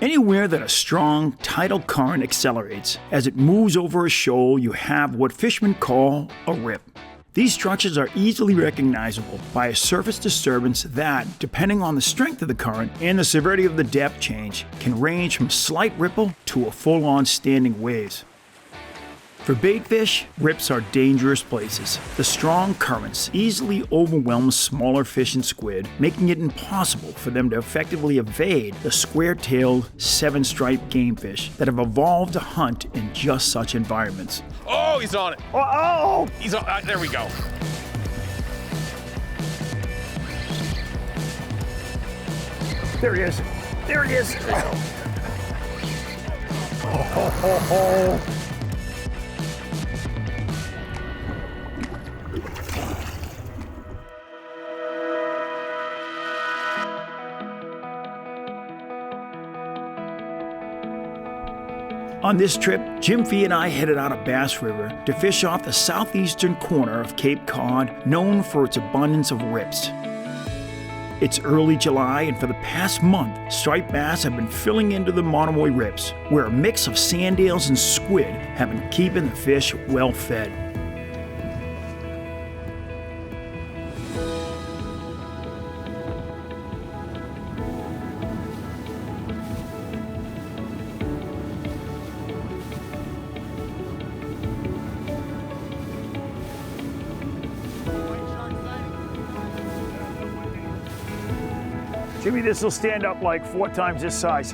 Anywhere that a strong, tidal current accelerates, as it moves over a shoal, you have what fishermen call a rip. These structures are easily recognizable by a surface disturbance that, depending on the strength of the current and the severity of the depth change, can range from slight ripple to a full-on standing waves. For baitfish, rips are dangerous places. The strong currents easily overwhelm smaller fish and squid, making it impossible for them to effectively evade the square-tailed, seven-striped gamefish that have evolved to hunt in just such environments. Oh, he's on it. Oh! He's on, there we go. There he is. There he is. There you go. Oh. On this trip, Jim Fee and I headed out of Bass River to fish off the southeastern corner of Cape Cod, known for its abundance of rips. It's early July, and for the past month, striped bass have been filling into the Monomoy Rips, where a mix of sand eels and squid have been keeping the fish well fed. Jimmy, this will stand up like 4 times this size.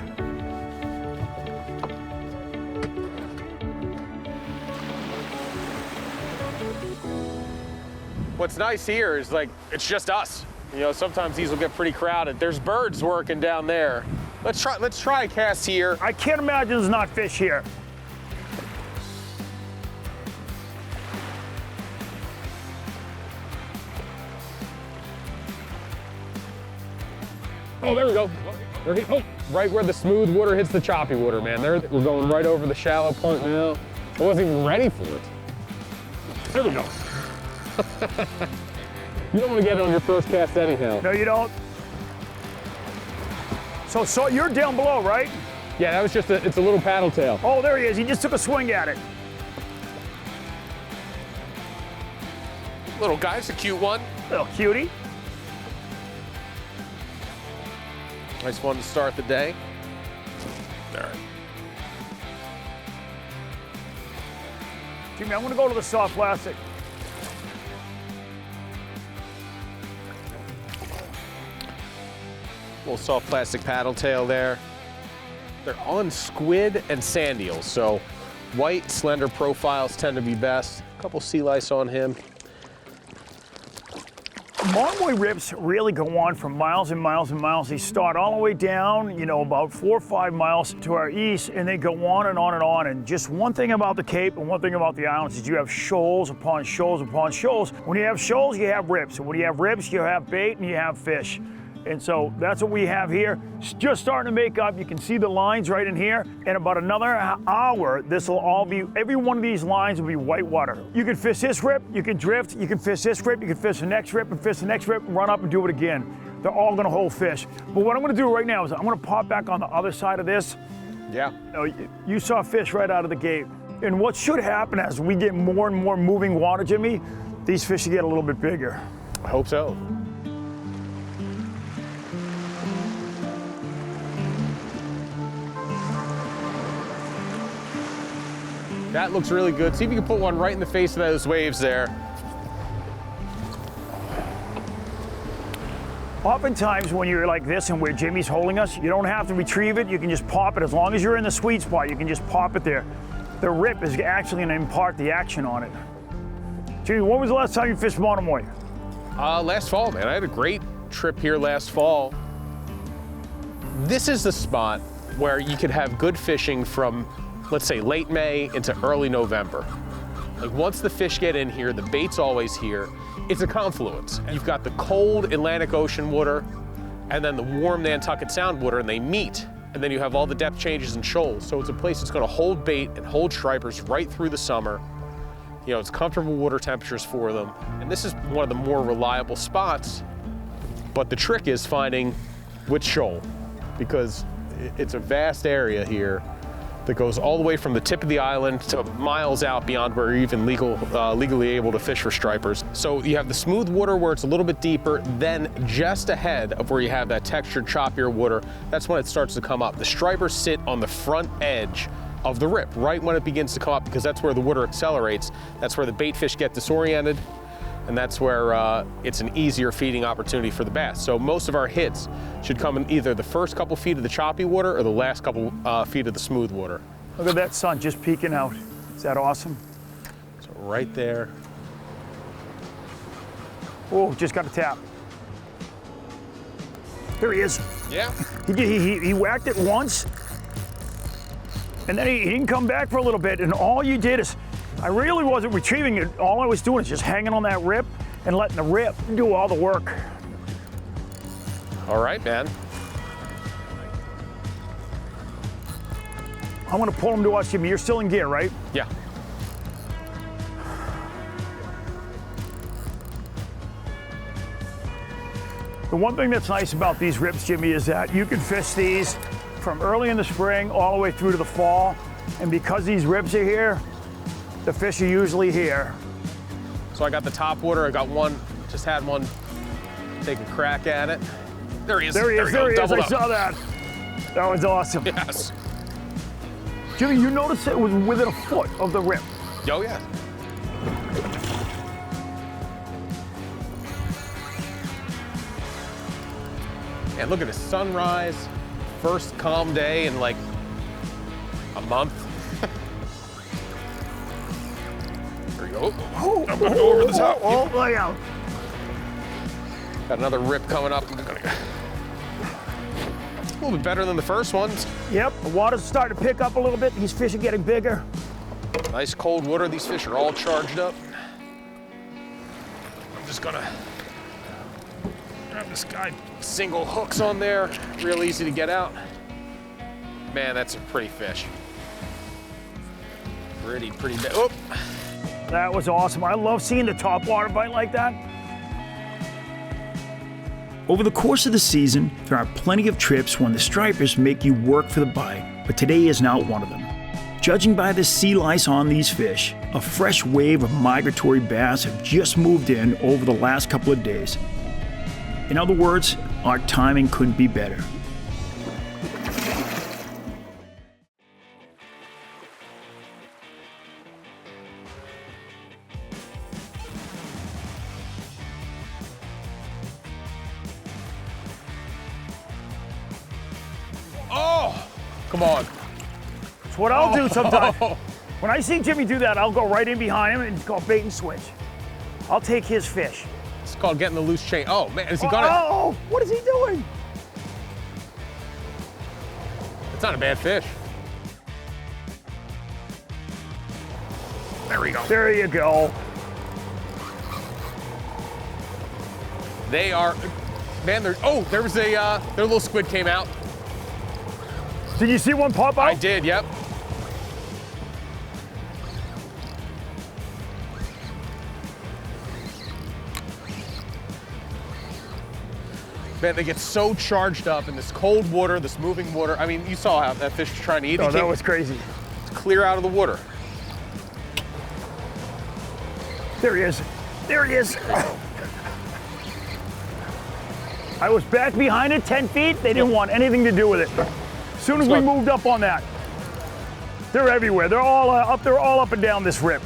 What's nice here is like, it's just us. You know, sometimes these will get pretty crowded. There's birds working down there. Let's try a cast here. I can't imagine there's not fish here. Oh, there we go. Right where the smooth water hits the choppy water, man. We're going right over the shallow point now. I wasn't even ready for it. There we go. You don't want to get it on your first cast anyhow. No, you don't. So you're down below, right? Yeah, that was just it's a little paddle tail. Oh, there he is. He just took a swing at it. Little guy, it's a cute one. Little cutie. Nice one to start the day. All right. Jimmy, I'm gonna go to the soft plastic. Little soft plastic paddle tail there. They're on squid and sand eels, so white, slender profiles tend to be best. A couple sea lice on him. Monomoy rips really go on for miles and miles and miles. They start all the way down, you know, about 4 or 5 miles to our east, and they go on and on and on. And just one thing about the Cape and one thing about the islands is you have shoals upon shoals upon shoals. When you have shoals, you have rips. And when you have rips, you have bait and you have fish. And so that's what we have here. It's just starting to make up. You can see the lines right in here. In about another hour, this will all be, every one of these lines will be white water. You can fish this rip, you can drift, you can fish this rip, you can fish the next rip and fish the next rip and run up and do it again. They're all gonna hold fish. But what I'm gonna do right now is I'm gonna pop back on the other side of this. Yeah. You saw fish right out of the gate. And what should happen as we get more and more moving water, Jimmy, these fish should get a little bit bigger. I hope so. That looks really good. See if you can put one right in the face of those waves there. Oftentimes when you're like this and where Jimmy's holding us, you don't have to retrieve it. You can just pop it. As long as you're in the sweet spot, you can just pop it there. The rip is actually going to impart the action on it. Jimmy, when was the last time you fished Monomoy? Last fall, man. I had a great trip here last fall. This is the spot where you could have good fishing from, let's say, late May into early November. Like once the fish get in here, the bait's always here. It's a confluence. You've got the cold Atlantic Ocean water and then the warm Nantucket Sound water, and they meet. And then you have all the depth changes and shoals. So it's a place that's gonna hold bait and hold stripers right through the summer. You know, it's comfortable water temperatures for them. And this is one of the more reliable spots. But the trick is finding which shoal, because It's a vast area here that goes all the way from the tip of the island to miles out beyond where you're even legally able to fish for stripers. So you have the smooth water where it's a little bit deeper, then just ahead of where you have that textured, choppier water, that's when it starts to come up. The stripers sit on the front edge of the rip, right when it begins to come up, because that's where the water accelerates. That's where the bait fish get disoriented, and that's where it's an easier feeding opportunity for the bass. So most of our hits should come in either the first couple feet of the choppy water or the last couple feet of the smooth water. Look at that sun just peeking out. Is that awesome? So right there. Oh, just got a tap. There he is. Yeah. He whacked it once, and then he didn't come back for a little bit, and all you did is, I really wasn't retrieving it. All I was doing is just hanging on that rip and letting the rip do all the work. All right, man. I'm gonna pull him to us, Jimmy. You're still in gear, right? Yeah. The one thing that's nice about these rips, Jimmy, is that you can fish these from early in the spring all the way through to the fall. And because these rips are here, the fish are usually here. So I got the top water. I got one, just had one take a crack at it. There he is. There he is. I saw that. That was awesome. Yes. Jimmy, you noticed it was within a foot of the rip. Oh, yeah. And look at the sunrise. First calm day in like a month. There you go. I'm gonna go over the top. Oh, lay out. Got another rip coming up. I'm gonna go. A little bit better than the first ones. Yep, the water's starting to pick up a little bit. These fish are getting bigger. Nice cold water. These fish are all charged up. I'm just gonna grab this guy. Single hooks on there. Real easy to get out. Man, that's a pretty fish. Pretty big. Oh. That was awesome. I love seeing the top water bite like that. Over the course of the season, there are plenty of trips when the stripers make you work for the bite, but today is not one of them. Judging by the sea lice on these fish, a fresh wave of migratory bass have just moved in over the last couple of days. In other words, our timing couldn't be better. Oh, come on. It's what I'll do sometimes. Oh. When I see Jimmy do that, I'll go right in behind him and it's called bait and switch. I'll take his fish. It's called getting the loose chain. Oh, man, is he gonna? Oh, what is he doing? It's not a bad fish. There we go. There you go. They are, man, oh, there was their little squid came out. Did you see one pop out? I did, yep. Man, they get so charged up in this cold water, this moving water. I mean, you saw how that fish was trying to eat. Oh, that was crazy. It's clear out of the water. There he is. There he is. I was back behind it 10 feet. They didn't want anything to do with it. As soon as we moved up on that, they're everywhere. They're all up and down this rip.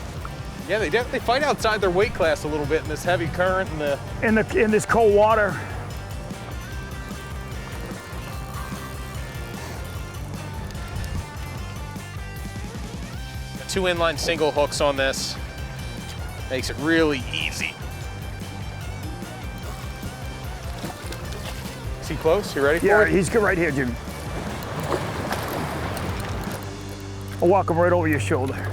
Yeah, they fight outside their weight class a little bit in this heavy current and in this cold water. Two inline single hooks on this makes it really easy. Is he close? You ready for it? Yeah, he's right here, Jimmy. I'll walk him right over your shoulder.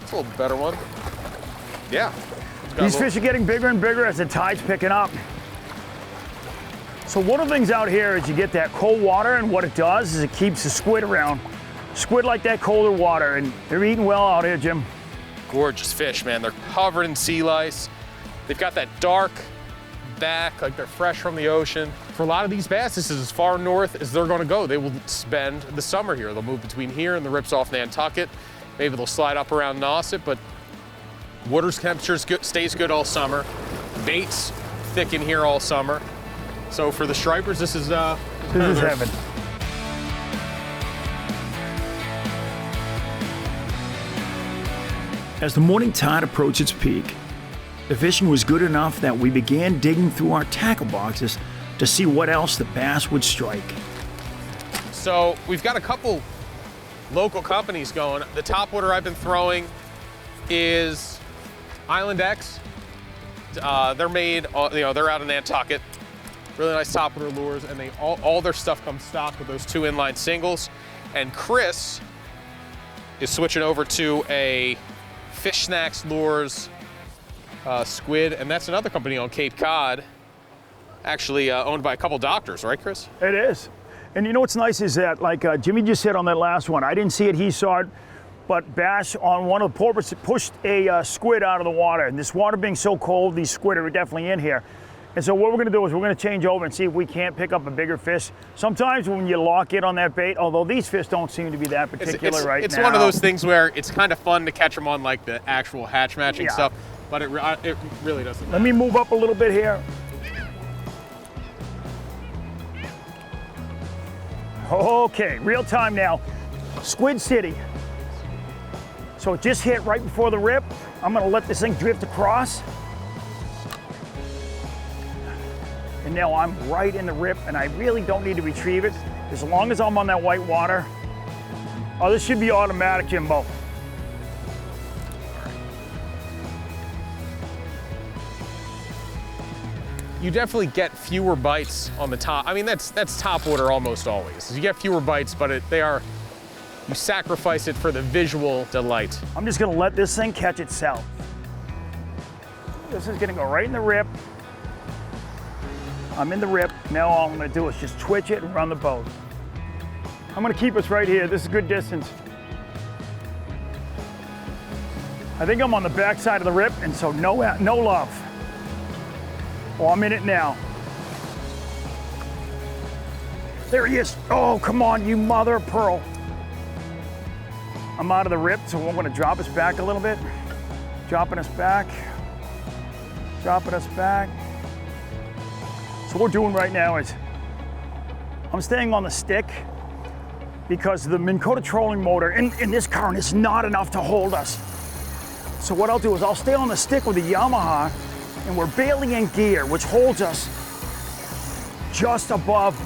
It's a little better one. Yeah. These fish are getting bigger and bigger as the tide's picking up. So one of the things out here is you get that cold water, and what it does is it keeps the squid around. Squid like that colder water, and they're eating well out here, Jim. Gorgeous fish, man. They're covered in sea lice. They've got that dark, back, like they're fresh from the ocean. For a lot of these bass, this is as far north as they're gonna go. They will spend the summer here. They'll move between here and the rips off Nantucket. Maybe they'll slide up around Nauset, but water temperature stays good all summer. Baits thick in here all summer. So for the stripers, this is heaven. As the morning tide approached its peak, the fishing was good enough that we began digging through our tackle boxes to see what else the bass would strike. So we've got a couple local companies going. The top water I've been throwing is IslandX. They're made, they're out of Nantucket. Really nice topwater lures, and all their stuff comes stocked with those 2 inline singles. And Chris is switching over to a Fish Snacks Lures squid, and that's another company on Cape Cod, actually owned by a couple doctors, right, Chris? It is. And you know what's nice is that, like Jimmy just said on that last one, I didn't see it, he saw it, but Bash on one of the porpoise pushed a squid out of the water. And this water being so cold, these squid are definitely in here. And so what we're gonna do is we're gonna change over and see if we can't pick up a bigger fish. Sometimes when you lock in on that bait, although these fish don't seem to be that particular right now. It's one of those things where it's kind of fun to catch them on like the actual hatch matching stuff, but it really doesn't matter. Let me move up a little bit here. Okay, real time now. Squid City. So it just hit right before the rip. I'm gonna let this thing drift across. And now I'm right in the rip, and I really don't need to retrieve it. As long as I'm on that white water. Oh, this should be automatic, Jimbo. You definitely get fewer bites on the top. I mean, that's top water almost always. You get fewer bites, but you sacrifice it for the visual delight. I'm just gonna let this thing catch itself. This is gonna go right in the rip. I'm in the rip. Now all I'm gonna do is just twitch it and run the boat. I'm gonna keep us right here. This is a good distance. I think I'm on the back side of the rip, and so no love. Oh, I'm in it now. There he is. Oh, come on, you mother of pearl. I'm out of the rip, so I'm gonna drop us back a little bit. Dropping us back. Dropping us back. So what we're doing right now is I'm staying on the stick because the Minn Kota trolling motor in this current is not enough to hold us. So what I'll do is I'll stay on the stick with the Yamaha, and we're barely in gear, which holds us just above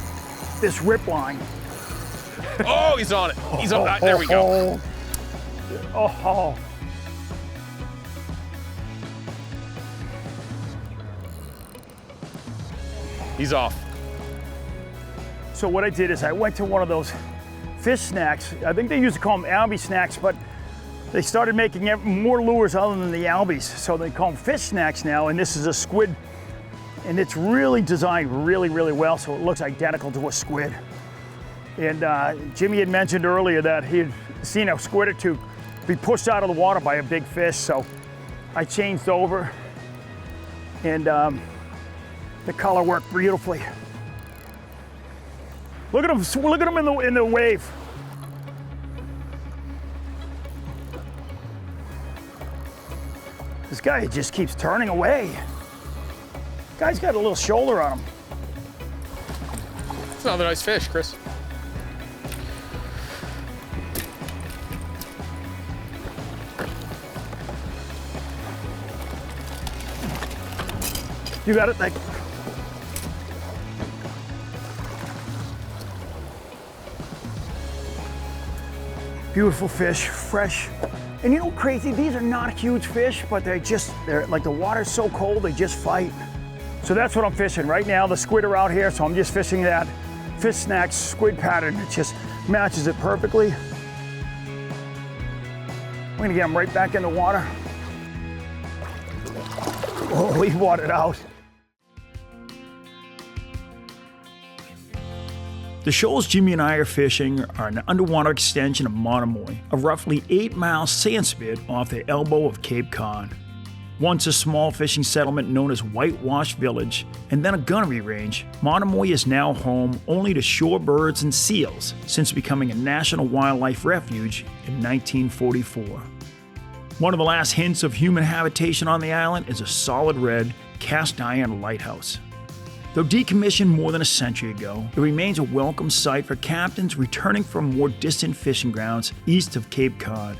this rip line. Oh, he's on it. He's on it. There we go. Oh. He's off. So what I did is I went to one of those fish snacks. I think they used to call them Albie snacks, but they started making more lures other than the Albies. So they call them fish snacks now, and this is a squid. And it's really designed really, really well, so it looks identical to a squid. And Jimmy had mentioned earlier that he had seen a squid or two be pushed out of the water by a big fish, so I changed over, and the color worked beautifully. Look at him in the wave. This guy just keeps turning away. Guy's got a little shoulder on him. It's another nice fish, Chris. You got it? Thank you. Beautiful fish, fresh. And you know, crazy, these are not huge fish, but they're like the water's so cold, they just fight. So that's what I'm fishing right now. The squid are out here, so I'm just fishing that fish snacks squid pattern. It just matches it perfectly. I'm gonna get him right back in the water. Oh, he watered out. The shoals Jimmy and I are fishing are an underwater extension of Monomoy, a roughly 8-mile sand spit off the elbow of Cape Cod. Once a small fishing settlement known as Whitewash Village, and then a gunnery range, Monomoy is now home only to shorebirds and seals since becoming a national wildlife refuge in 1944. One of the last hints of human habitation on the island is a solid red cast iron lighthouse. Though decommissioned more than a century ago, it remains a welcome sight for captains returning from more distant fishing grounds east of Cape Cod.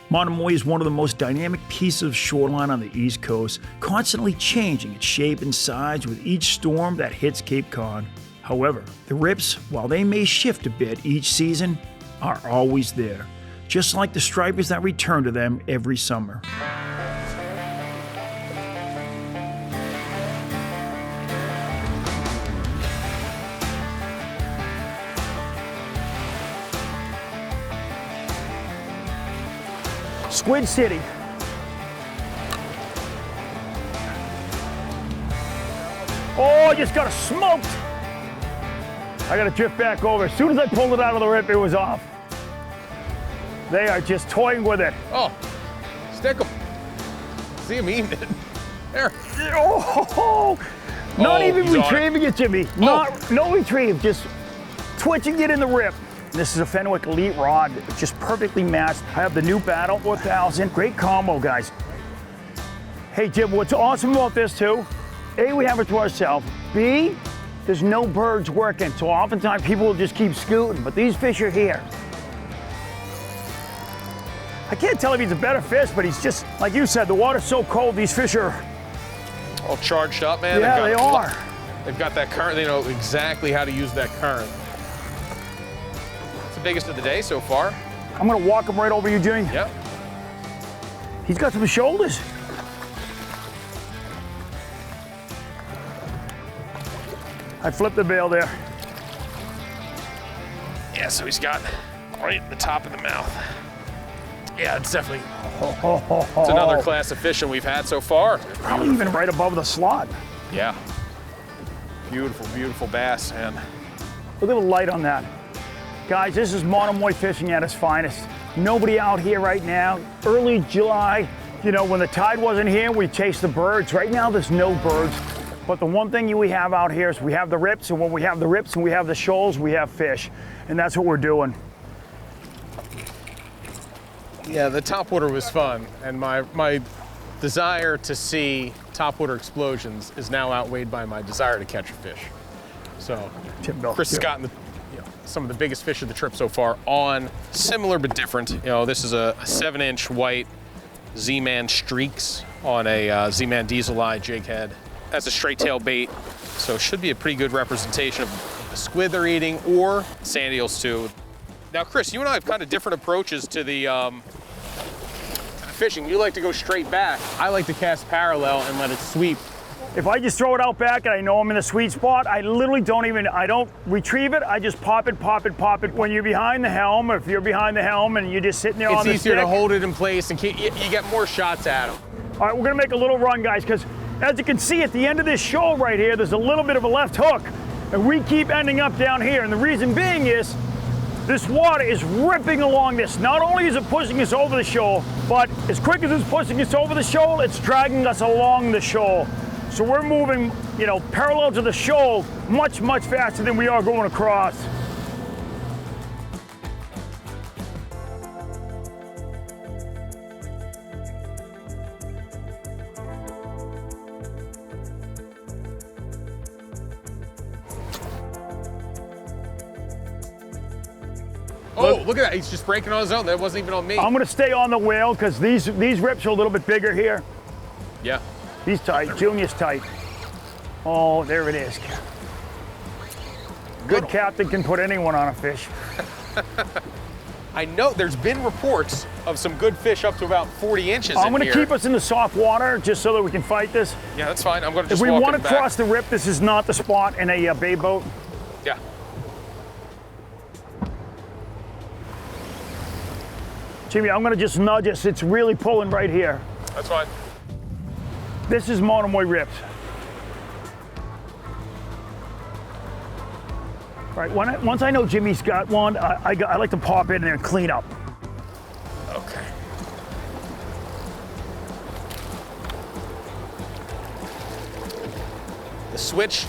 Monomoy is one of the most dynamic pieces of shoreline on the East Coast, constantly changing its shape and size with each storm that hits Cape Cod. However, the rips, while they may shift a bit each season, are always there, just like the stripers that return to them every summer. Squid City. Oh, I just got smoked. I got to drift back over. As soon as I pulled it out of the rip, it was off. They are just toying with it. Oh, stick them. See him eating it. There. Oh, not even retrieving it, Jimmy. No retrieve, just twitching it in the rip. This is a Fenwick Elite rod, just perfectly matched. I have the new Battle 4000. Great combo, guys. Hey, Jim, what's awesome about this, too, A, we have it to ourselves. B, there's no birds working, so oftentimes people will just keep scooting, but these fish are here. I can't tell if he's a better fish, but he's just, like you said, the water's so cold, these fish are all charged up, man. Yeah, they are. They've got that current, they know exactly how to use that current. Biggest of the day so far. I'm gonna walk him right over you, Jimmy. Yep. He's got some shoulders. I flipped the bail there. Yeah, so he's got right in the top of the mouth. Yeah, it's definitely, it's another class of fishing we've had so far. Probably even right above the slot. Yeah. Beautiful, beautiful bass, man. Look at the light on that. Guys, this is Monomoy fishing at its finest. Nobody out here right now. Early July, you know, when the tide wasn't here, we chased the birds. Right now, there's no birds. But the one thing we have out here is we have the rips, and when we have the rips and we have the shoals, we have fish. And that's what we're doing. Yeah, the topwater was fun, and my desire to see topwater explosions is now outweighed by my desire to catch a fish. So, Chris has gotten some of the biggest fish of the trip so far on similar but different. You know, this is a 7-inch white Z-Man Streakz on a Z-Man Diesel Eye jig head. That's a straight tail bait, so it should be a pretty good representation of the squid they're eating or sand eels too. Now, Chris, you and I have kind of different approaches to the fishing. You like to go straight back. I like to cast parallel and let it sweep. If I just throw it out back and I know I'm in the sweet spot, I literally I don't retrieve it, I just pop it, pop it, pop it. When you're behind the helm, or if you're behind the helm and you're just sitting there on the stick. It's easier to hold it in place and you get more shots at them. All right, we're gonna make a little run, guys, because as you can see at the end of this shoal right here, there's a little bit of a left hook, and we keep ending up down here. And the reason being is, this water is ripping along this. Not only is it pushing us over the shoal, but as quick as it's pushing us over the shoal, it's dragging us along the shoal. So we're moving, you know, parallel to the shoal much, much faster than we are going across. Oh, look at that. He's just breaking on his own. That wasn't even on me. I'm gonna stay on the whale because these rips are a little bit bigger here. Yeah. He's tight, Junior's tight. Oh, there it is. Good captain can put anyone on a fish. I know there's been reports of some good fish up to about 40 inches I'm gonna here. keep us in the soft water just so that we can fight this. Yeah, that's fine. I'm gonna just If we walk want it to back. cross the rip, this is not the spot in a bay boat. Yeah. Jimmy, I'm gonna just nudge us. It's really pulling right here. That's fine. This is Monomoy Rips. All right, once I know Jimmy's got one, I like to pop in there and clean up. Okay. switch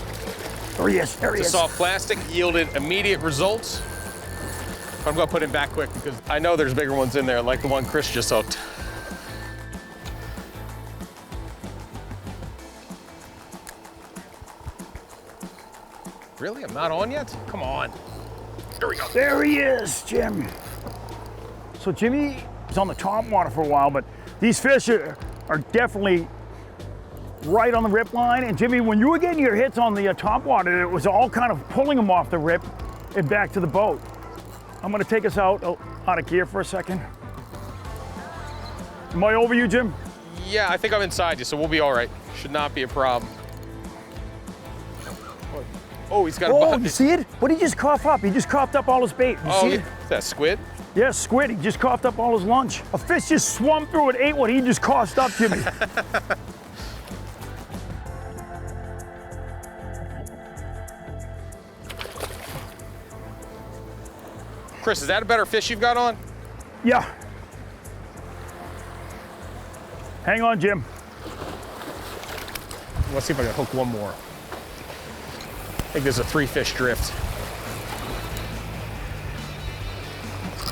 There he is, there he to is. soft plastic yielded immediate results. I'm gonna put him back quick because I know there's bigger ones in there, like the one Chris just hooked. Really? I'm not on yet? Come on. There we go. There he is, Jim. So Jimmy was on the top water for a while, but these fish are definitely right on the rip line. And Jimmy, when you were getting your hits on the top water, it was all kind of pulling them off the rip and back to the boat. I'm gonna take us out of gear for a second. Am I over you, Jim? Yeah, I think I'm inside you, so we'll be all right. Should not be a problem. Oh, he's got a Oh, you see it? What did he just cough up? He just coughed up all his bait. You see it? Is that squid? Yeah, squid. He just coughed up all his lunch. A fish just swum through and ate what he just coughed up, Jimmy. Chris, is that a better fish you've got on? Yeah. Hang on, Jim. Let's see if I can hook one more. I think there's a 3-fish drift.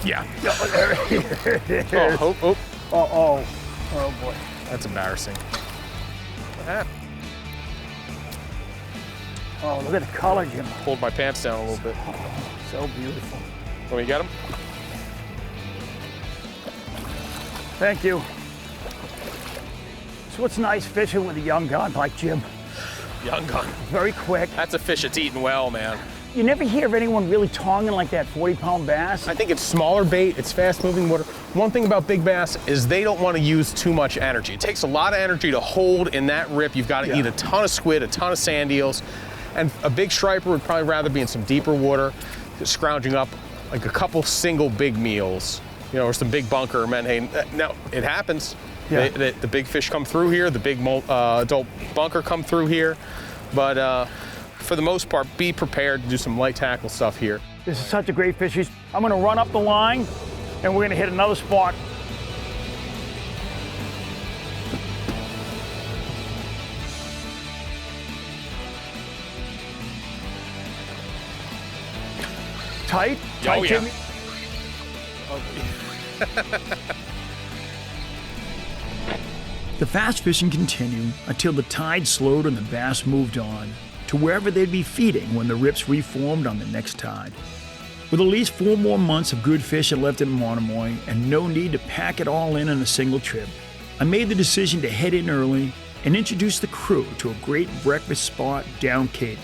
Yeah. Oh. Oh boy. That's embarrassing. What happened? Oh, look at the color, Jim. Pulled my pants down a little bit. So beautiful. Let me get him. Thank you. So what's nice fishing with a young gun like Jim? Young gun. Very quick. That's a fish that's eating well, man. You never hear of anyone really tonging like that 40-pound bass. I think it's smaller bait, it's fast-moving water. One thing about big bass is they don't want to use too much energy. It takes a lot of energy to hold in that rip. You've got to eat a ton of squid, a ton of sand eels, and a big striper would probably rather be in some deeper water, scrounging up like a couple single big meals, you know, or some big bunker menhaden. Now, it happens. Yeah. The big fish come through here, the big adult bunker come through here, but for the most part, be prepared to do some light tackle stuff here. This is such a great fish. I'm gonna run up the line and we're gonna hit another spot. Tight? Tight, Oh, yeah. Jimmy? The fast fishing continued until the tide slowed and the bass moved on to wherever they'd be feeding when the rips reformed on the next tide. With at least 4 more months of good fishing left in Monomoy and no need to pack it all in a single trip, I made the decision to head in early and introduce the crew to a great breakfast spot down Cape